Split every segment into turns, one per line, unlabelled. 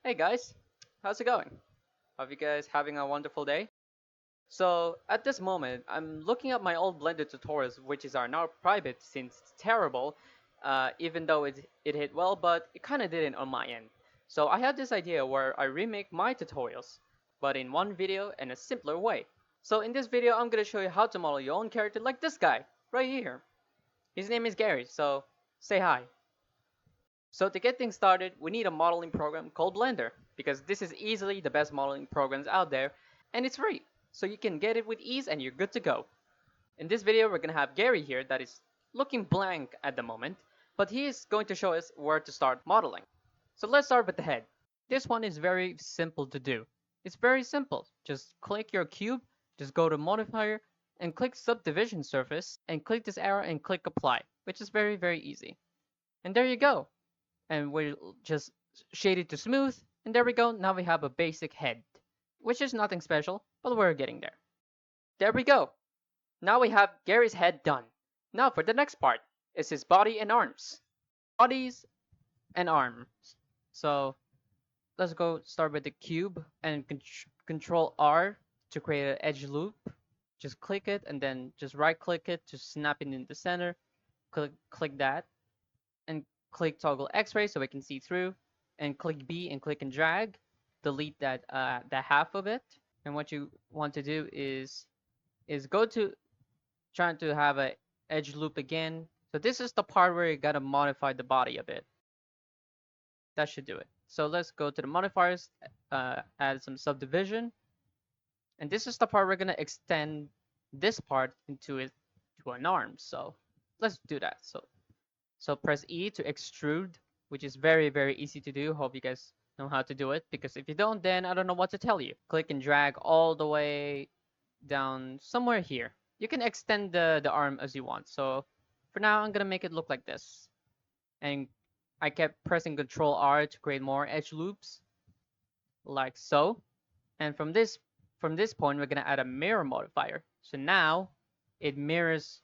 Hey guys, how's it going? Hope you guys having a wonderful day. So at this moment, I'm looking at my old Blender tutorials, which are now private since it's terrible, even though it hit well, but it kind of didn't on my end. So I had this idea where I remake my tutorials, but in one video in a simpler way. So in this video, I'm gonna show you how to model your own character like this guy right here. His name is Gary, so say hi. So to get things started, we need a modeling program called Blender because this is easily the best modeling programs out there and it's free. So you can get it with ease and you're good to go. In this video, we're going to have Gary here that is looking blank at the moment, but he is going to show us where to start modeling. So let's start with the head. This one is very simple to do. It's very simple. Just click your cube, just go to modifier and click subdivision surface and click this arrow and click apply, which is very, very easy. And there you go, and we'll just shade it to smooth, and there we go. Now we have a basic head, which is nothing special, but we're getting there. There we go. Now we have Gary's head done. Now for the next part is his body and arms. Bodies and arms. So let's go start with the cube and control R to create an edge loop. Just click it and then just right click it to snap it in the center. Click that and click toggle X-ray so we can see through, and click B and click and drag, delete that half of it. And what you want to do is go to trying to have a edge loop again. So this is the part where you gotta modify the body a bit. That should do it. So let's go to the modifiers, add some subdivision, and this is the part we're gonna extend this part into it to an arm. So let's do that. So press E to extrude, which is very, very easy to do. Hope you guys know how to do it, because if you don't, then I don't know what to tell you. Click and drag all the way down somewhere here. You can extend the arm as you want. So for now, I'm gonna make it look like this. And I kept pressing Control R to create more edge loops, like so. And from this point, we're gonna add a mirror modifier. So now it mirrors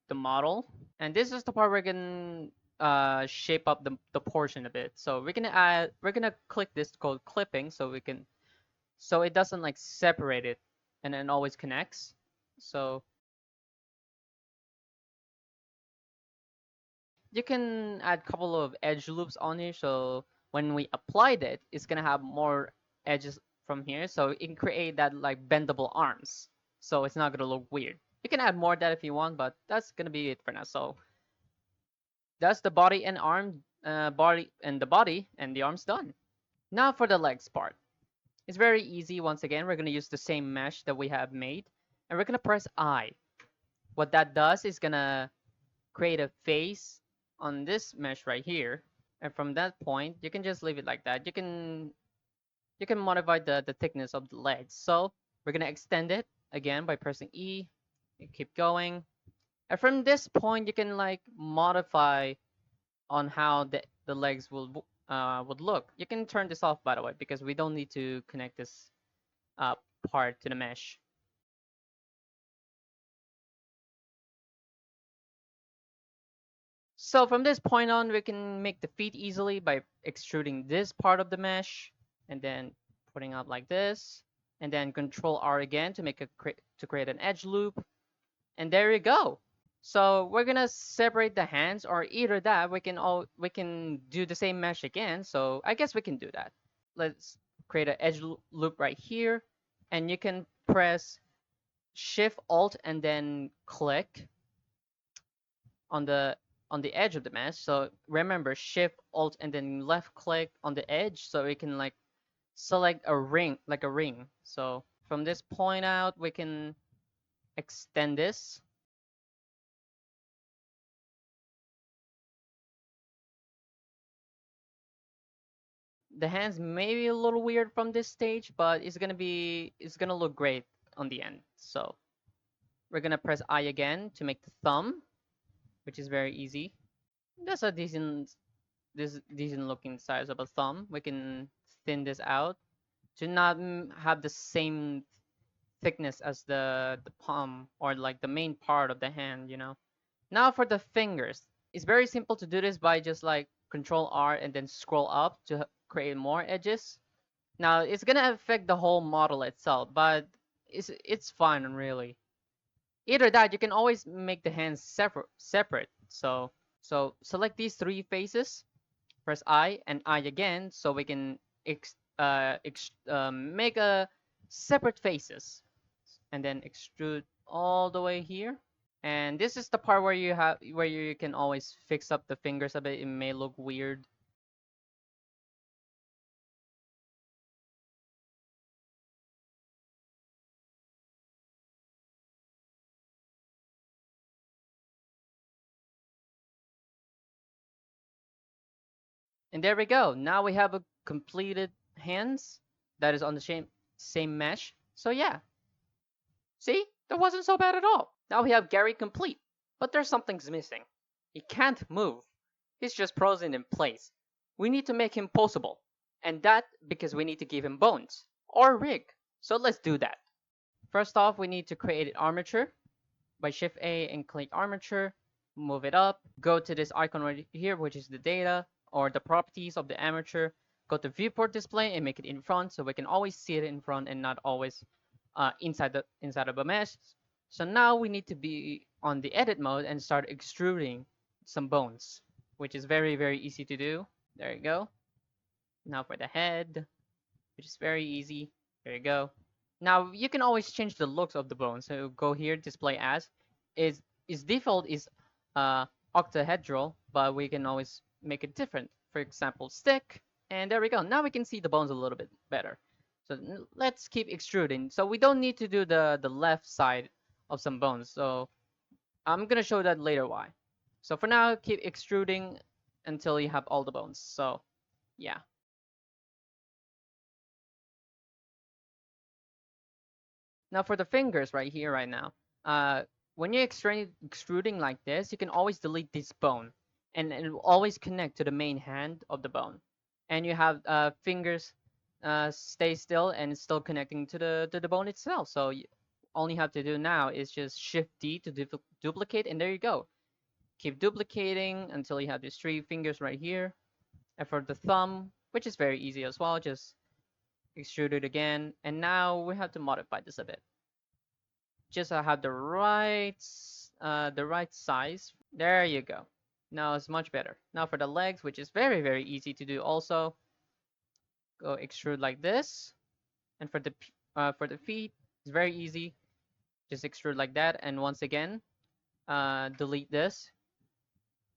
the model, and this is the part we're gonna shape up the portion a bit. So we're gonna click this called clipping, so it doesn't like separate it and then always connects. So you can add a couple of edge loops on here, so when we applied it, it's gonna have more edges from here, so it can create that like bendable arms, so it's not gonna look weird. You can add more of that if you want, but that's gonna be it for now. So that's the body and arm, body and the arms done. Now for the legs part. It's very easy. Once again, we're gonna use the same mesh that we have made, and we're gonna press I. What that does is gonna create a face on this mesh right here, and from that point, you can just leave it like that. You can modify the thickness of the legs. So we're gonna extend it again by pressing E. You keep going, and from this point, you can like modify on how the legs would look. You can turn this off, by the way, because we don't need to connect this part to the mesh. So from this point on, we can make the feet easily by extruding this part of the mesh and then putting out like this, and then Control R again to make to create an edge loop, and there you go. So we're gonna separate the hands, or either that we can do the same mesh again. So I guess we can do that. Let's create an edge loop right here, and you can press Shift Alt and then click on the edge of the mesh. So remember, Shift Alt and then left click on the edge, so we can like select a ring, like a ring. So from this point out, we can extend this. The hands may be a little weird from this stage, but it's gonna look great on the end. So we're gonna press I again to make the thumb, which is very easy. That's a decent looking size of a thumb. We can thin this out to not have the same thickness as the palm, or like the main part of the hand, you know. Now for the fingers, it's very simple to do this by just like Control R and then scroll up create more edges. Now it's gonna affect the whole model itself, but it's fine really. Either that, you can always make the hands separate. So select these three faces, press I and I again, so we can make a separate faces, and then extrude all the way here. And this is the part where you can always fix up the fingers a bit. It may look weird. And there we go. Now we have a completed hands that is on the same mesh. So yeah, see, that wasn't so bad at all. Now we have Gary complete, but there's something's missing. He can't move. He's just frozen in place. We need to make him posable, and that because we need to give him bones or rig. So let's do that. First off, we need to create an armature by Shift A and click armature, move it up, go to this icon right here, which is the data or the properties of the armature, go to viewport display and make it in front so we can always see it in front and not always inside of a mesh. So now we need to be on the edit mode and start extruding some bones, which is very easy to do. There you go. Now for the head, which is very easy. There you go. Now you can always change the looks of the bone. So go here, display as. Is default is octahedral, but we can always make it different. For example, stick, and there we go. Now we can see the bones a little bit better. So let's keep extruding. So we don't need to do the left side of some bones. So I'm gonna show that later why. So for now, keep extruding until you have all the bones. So yeah. Now for the fingers right here, right now, when you're extruding like this, you can always delete this bone, and it will always connect to the main hand of the bone. And you have fingers stay still and it's still connecting to the bone itself. So you only have to do now is just Shift D to duplicate, and there you go. Keep duplicating until you have these three fingers right here. And for the thumb, which is very easy as well, just extrude it again. And now we have to modify this a bit. Just have the right size. There you go. Now it's much better. Now for the legs, which is very easy to do also, go extrude like this. And for the feet, it's very easy. Just extrude like that. And once again, delete this.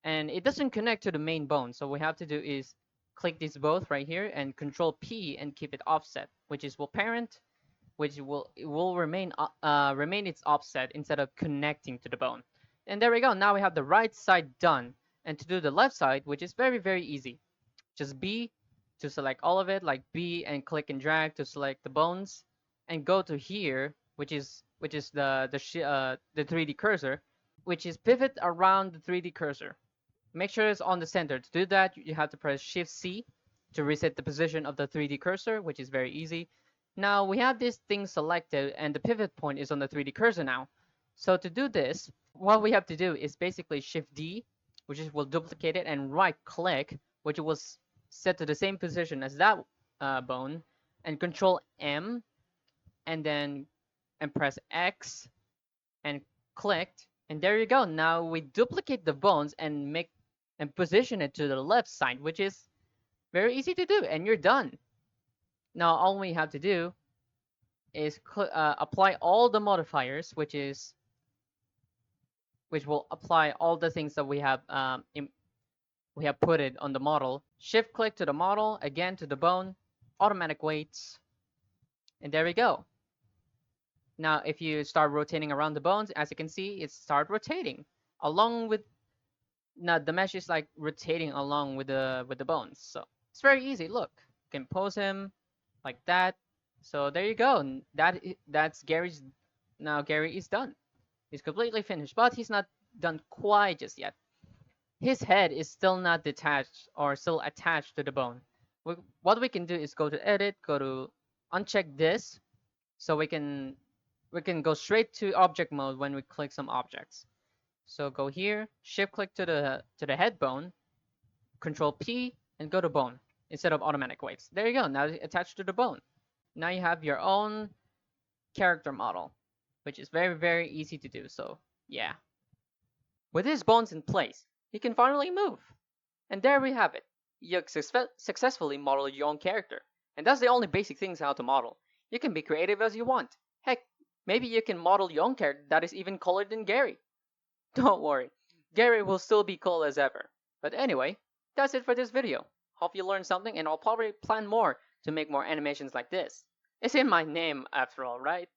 And it doesn't connect to the main bone. So what we have to do is click these both right here and Control P and keep it offset, which is will parent, which will remain its offset instead of connecting to the bone. And there we go. Now we have the right side done. And to do the left side, which is very easy, just B to select all of it, like B, and click and drag to select the bones, and go to here, which is the 3D cursor, which is pivot around the 3D cursor. Make sure it's on the center. To do that, you have to press Shift C to reset the position of the 3D cursor, which is very easy. Now we have this thing selected and the pivot point is on the 3D cursor now. So to do this, what we have to do is basically Shift D, which will duplicate it, and right click, which will set to the same position as that bone, and Control M, and then press X and clicked, and there you go. Now we duplicate the bones and position it to the left side, which is very easy to do, and you're done. Now all we have to do is apply all the modifiers, which will apply all the things that we have put it on the model. Shift click to the model, again to the bone, automatic weights, and there we go. Now if you start rotating around the bones, as you can see, it start rotating along with. Now the mesh is like rotating along with the bones, so it's very easy. Look, you can pose him like that. So there you go. That's Gary's. Now Gary is done. He's completely finished, but he's not done quite just yet. His head is still not detached or still attached to the bone. What we can do is go to edit, go to uncheck this, so we can go straight to object mode when we click some objects. So go here, shift click to the head bone, Control P, and go to bone. instead of automatic weights. There you go. Now attached to the bone. Now you have your own character model, which is very, very easy to do. So yeah. With his bones in place, he can finally move. And there we have it. You successfully modeled your own character. And that's the only basic things how to model. You can be creative as you want. Heck, maybe you can model your own character that is even cooler than Gary. Don't worry, Gary will still be cool as ever. But anyway, that's it for this video. Hope you learned something, and I'll probably plan more to make more animations like this. It's in my name after all, right?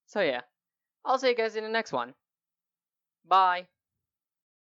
So yeah, I'll see you guys in the next one. Bye!